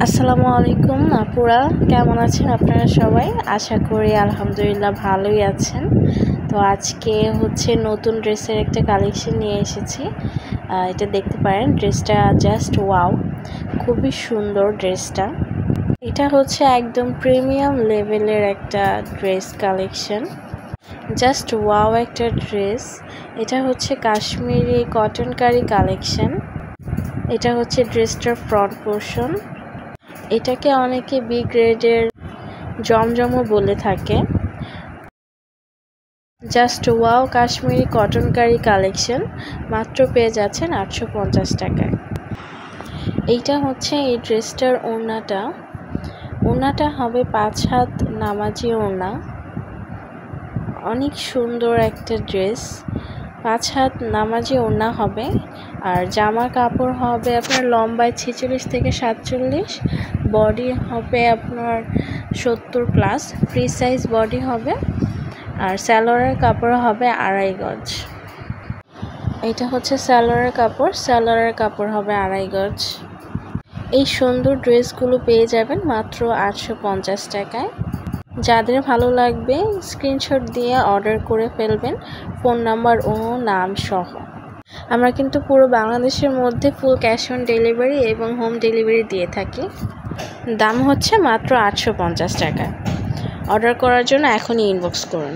আসসালামু আলাইকুম আপুরা, কেমন আছেন আপনারা সবাই? আশা করি আলহামদুলিল্লাহ ভালোই আছেন। তো আজকে নতুন ড্রেসের একটা কালেকশন নিয়ে এসেছি। এটা দেখতে পারেন, ড্রেসটা জাস্ট ওয়াও, খুবই সুন্দর ড্রেসটা। এটা একদম প্রিমিয়াম লেভেলের একটা ড্রেস কালেকশন, জাস্ট ওয়াও একটা ড্রেস। এটা কাশ্মীরি কটন কারি কালেকশন। এটা ড্রেসটার ফ্রন্ট পোর্শন। এটাকে অনেকে বি গ্রেডের জমজমও বলে থাকে। জাস্ট ওয়াও কাশ্মীরি কটন কারি কালেকশন, মাত্র পেয়ে যাচ্ছেন 850 টাকায়। এইটা এই ড্রেসটার ওড়নাটা হবে 5 হাত নামাজি ওড়না। অনেক সুন্দর একটা ড্রেস, 5 হাত নামাজি ওড়না হবে। আর জামার কাপড় হবে আপনার লম্বায় 46 থেকে 47, বডি হবে আপনার 70+, ফ্রি সাইজ বডি হবে। আর সালোয়ারের কাপড় হবে 2.5 গজ। এটা সালোয়ারের কাপড় হবে 2.5 গজ। এই সুন্দর ড্রেসগুলো পেয়ে যাবেন মাত্র 850 টাকায়। যাদের ভালো লাগবে স্ক্রিনশট দিয়ে অর্ডার করে ফেলবেন, ফোন নাম্বার ও নাম সহ। আমরা কিন্তু পুরো বাংলাদেশের মধ্যে ফুল ক্যাশ অন ডেলিভারি এবং হোম ডেলিভারি দিয়ে থাকি। দাম মাত্র 850 টাকা। অর্ডার করার জন্য এখনই ইনবক্স করুন।